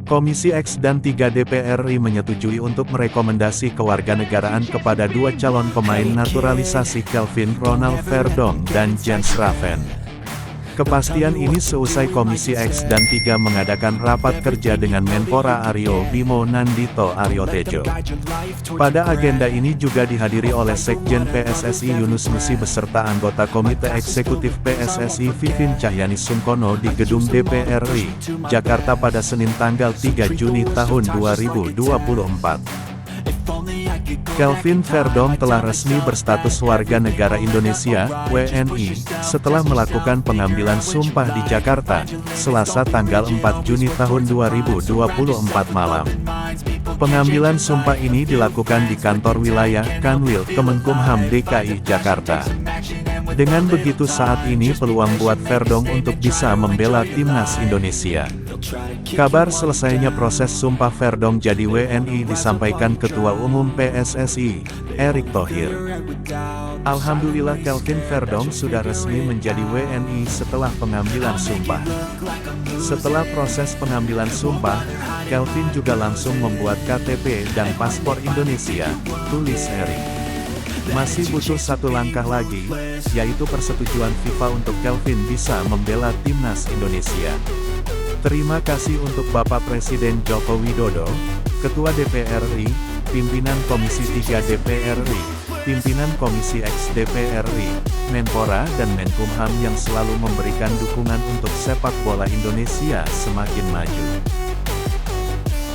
Komisi X dan 3 DPR RI menyetujui untuk merekomendasi kewarganegaraan kepada dua calon pemain naturalisasi Kelvin Ronald Verdonk dan Jens Raven. Kepastian ini seusai Komisi X dan 3 mengadakan rapat kerja dengan Menpora Aryo Bimo Nandito Aryotejo. Pada agenda ini juga dihadiri oleh Sekjen PSSI Yunus Nusi beserta anggota Komite Eksekutif PSSI Vivin Cahyani Sungkono di Gedung DPR RI, Jakarta pada Senin tanggal 3 Juni tahun 2024. Kelvin Verdonk telah resmi berstatus warga negara Indonesia, WNI, setelah melakukan pengambilan sumpah di Jakarta, Selasa tanggal 4 Juni tahun 2024 malam. Pengambilan sumpah ini dilakukan di kantor wilayah Kanwil Kemenkumham DKI Jakarta. Dengan begitu saat ini peluang buat Verdonk untuk bisa membela timnas Indonesia. Kabar selesainya proses sumpah Verdonk jadi WNI disampaikan Ketua Umum PSSI, Erick Thohir. Alhamdulillah Kelvin Verdonk sudah resmi menjadi WNI setelah pengambilan sumpah. Setelah proses pengambilan sumpah, Kelvin juga langsung membuat KTP dan paspor Indonesia, tulis Erick. Masih butuh satu langkah lagi, yaitu persetujuan FIFA untuk Kelvin bisa membela timnas Indonesia. Terima kasih untuk Bapak Presiden Joko Widodo, Ketua DPR RI, Pimpinan Komisi 3 DPR RI, Pimpinan Komisi X DPR RI, Menpora dan Menkumham yang selalu memberikan dukungan untuk sepak bola Indonesia semakin maju.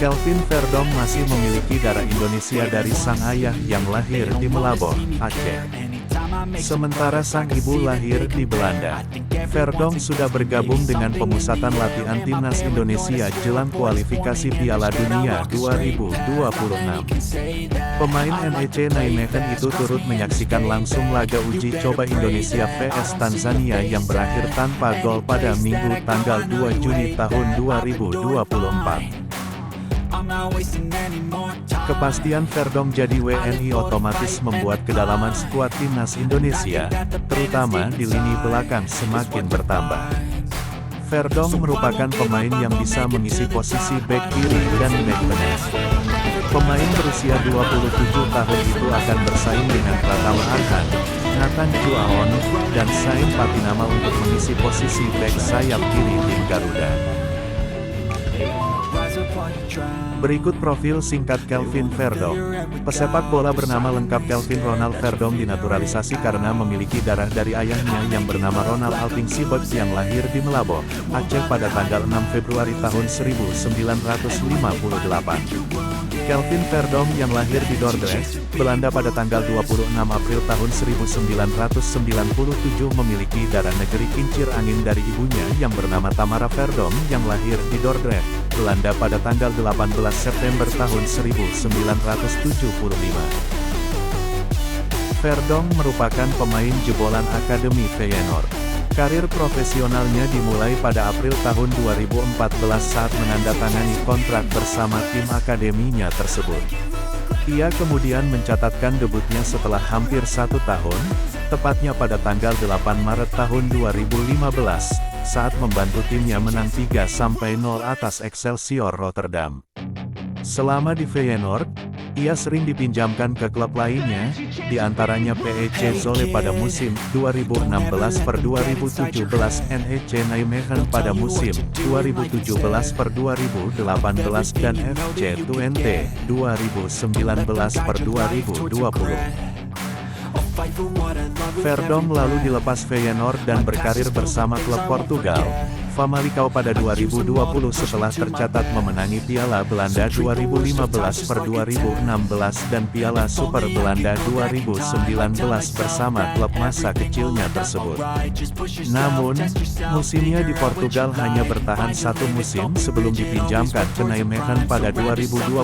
Kelvin Verdonk masih memiliki darah Indonesia dari sang ayah yang lahir di Melabor, Aceh. Sementara sang ibu lahir di Belanda. Verdonk sudah bergabung dengan pemusatan latihan timnas Indonesia jelang kualifikasi Piala Dunia 2026. Pemain NEC Nijmegen itu turut menyaksikan langsung laga uji coba Indonesia vs Tanzania yang berakhir tanpa gol pada Minggu tanggal 2 Juni tahun 2024. Kepastian Verdonk jadi WNI otomatis membuat kedalaman skuad timnas Indonesia, terutama di lini belakang semakin bertambah. Verdonk merupakan pemain yang bisa mengisi posisi bek kiri dan bek tengah. Pemain berusia 27 tahun itu akan bersaing dengan Pratama Arhan, Nathan Chuaon, dan Sain Patinama untuk mengisi posisi bek sayap kiri tim Garuda. Berikut profil singkat Kelvin Verdonk. Pesepak bola bernama lengkap Kelvin Ronald Verdonk dinaturalisasi karena memiliki darah dari ayahnya yang bernama Ronald Alvin Sibek yang lahir di Melabor, Aceh pada tanggal 6 Februari tahun 1958. Kelvin Verdonk yang lahir di Dordrecht, Belanda pada tanggal 26 April tahun 1997 memiliki darah negeri kincir angin dari ibunya yang bernama Tamara Verdonk yang lahir di Dordrecht, Belanda pada tanggal 18 September tahun 1975. Verdonk merupakan pemain jebolan Akademi Feyenoord. Karir profesionalnya dimulai pada April tahun 2014 saat menandatangani kontrak bersama tim akademinya tersebut. Ia kemudian mencatatkan debutnya setelah hampir 1 tahun, tepatnya pada tanggal 8 Maret tahun 2015, saat membantu timnya menang 3-0 atas Excelsior Rotterdam. Selama di Feyenoord, ia sering dipinjamkan ke klub lainnya, di antaranya PEC Zwolle pada musim 2016-2017, NEC Nijmegen pada musim 2017-2018 dan FC Twente 2019-2020. Verdonk lalu dilepas Feyenoord dan berkarir bersama klub Portugal, Famalicão pada 2020 setelah tercatat memenangi Piala Belanda 2015-2016 dan Piala Super Belanda 2019 bersama klub masa kecilnya tersebut. Namun, musimnya di Portugal hanya bertahan 1 musim sebelum dipinjamkan ke Nijmegen pada 2021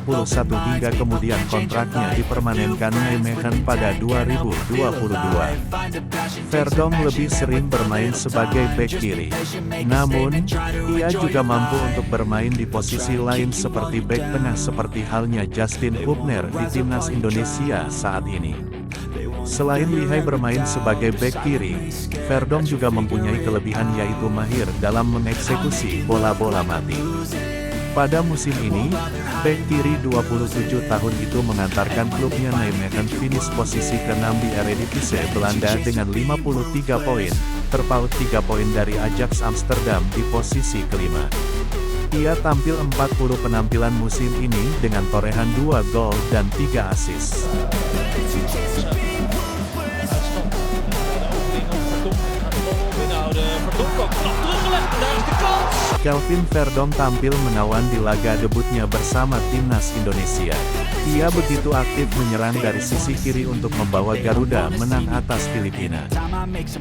hingga kemudian kontraknya dipermanenkan Nijmegen pada 2022. Verdonk lebih sering bermain sebagai bek kiri. Namun, ia juga mampu untuk bermain di posisi lain seperti bek tengah seperti halnya Justin Hubner di timnas Indonesia saat ini. Selain lihai bermain sebagai bek kiri, Verdonk juga mempunyai kelebihan yaitu mahir dalam mengeksekusi bola-bola mati. Pada musim ini, bek kiri 27 tahun itu mengantarkan klubnya Nijmegen finish posisi ke-6 di Eredivisie Belanda dengan 53 poin, terpaut 3 poin dari Ajax Amsterdam di posisi kelima. Ia tampil 40 penampilan musim ini dengan torehan 2 gol dan 3 assist. Kelvin Verdonk tampil menawan di laga debutnya bersama timnas Indonesia. Ia begitu aktif menyerang dari sisi kiri untuk membawa Garuda menang atas Filipina.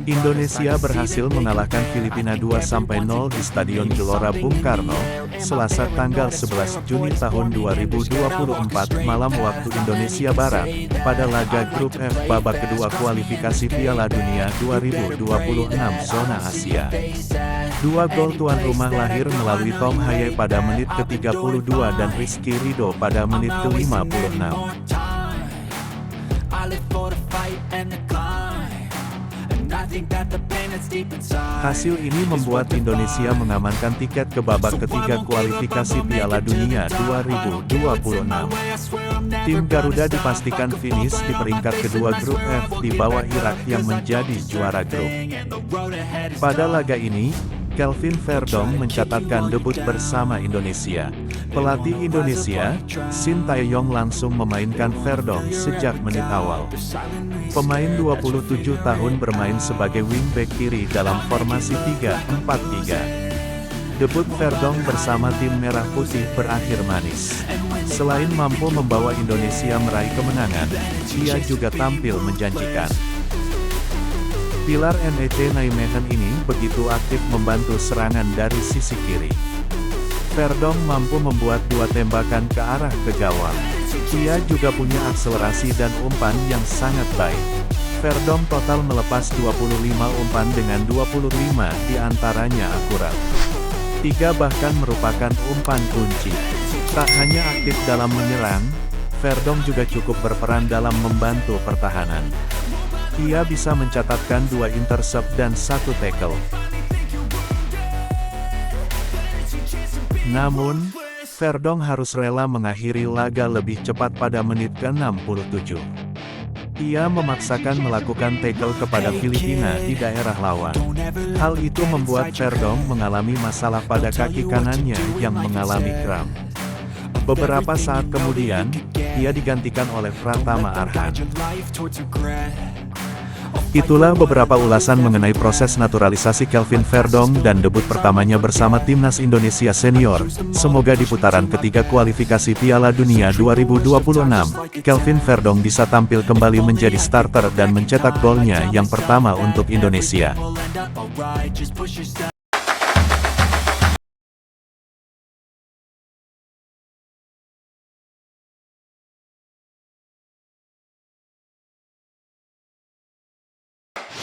Indonesia berhasil mengalahkan Filipina 2-0 di Stadion Gelora Bung Karno, Selasa tanggal 11 Juni tahun 2024 malam waktu Indonesia Barat, pada laga grup F babak kedua kualifikasi Piala Dunia 2026 zona Asia. 2 gol tuan rumah lahir melalui Tom Haye pada menit ke-32 dan Rizky Ridho pada menit ke-56. Hasil ini membuat Indonesia mengamankan tiket ke babak ketiga kualifikasi Piala Dunia 2026. Tim Garuda dipastikan finish di peringkat kedua grup F di bawah Irak yang menjadi juara grup. Pada laga ini, Kelvin Verdonk mencatatkan debut bersama Indonesia. Pelatih Indonesia, Shin Tae-yong langsung memainkan Verdonk sejak menit awal. Pemain 27 tahun bermain sebagai wingback kiri dalam formasi 3-4-3. Debut Verdonk bersama tim Merah Putih berakhir manis. Selain mampu membawa Indonesia meraih kemenangan, ia juga tampil menjanjikan. Pilar NEC Nijmegen ini begitu aktif membantu serangan dari sisi kiri. Verdonk mampu membuat 2 tembakan ke arah ke gawang. Ia juga punya akselerasi dan umpan yang sangat baik. Verdonk total melepas 25 umpan dengan 25 diantaranya akurat. 3 bahkan merupakan umpan kunci. Tak hanya aktif dalam menyerang, Verdonk juga cukup berperan dalam membantu pertahanan. Ia bisa mencatatkan 2 intercept dan 1 tackle. Namun, Verdonk harus rela mengakhiri laga lebih cepat pada menit ke-67. Ia memaksakan melakukan tackle kepada Filipina di daerah lawan. Hal itu membuat Verdonk mengalami masalah pada kaki kanannya yang mengalami kram. Beberapa saat kemudian, ia digantikan oleh Pratama Arhan. Itulah beberapa ulasan mengenai proses naturalisasi Kelvin Verdonk dan debut pertamanya bersama timnas Indonesia senior. Semoga di putaran ketiga kualifikasi Piala Dunia 2026, Kelvin Verdonk bisa tampil kembali menjadi starter dan mencetak golnya yang pertama untuk Indonesia.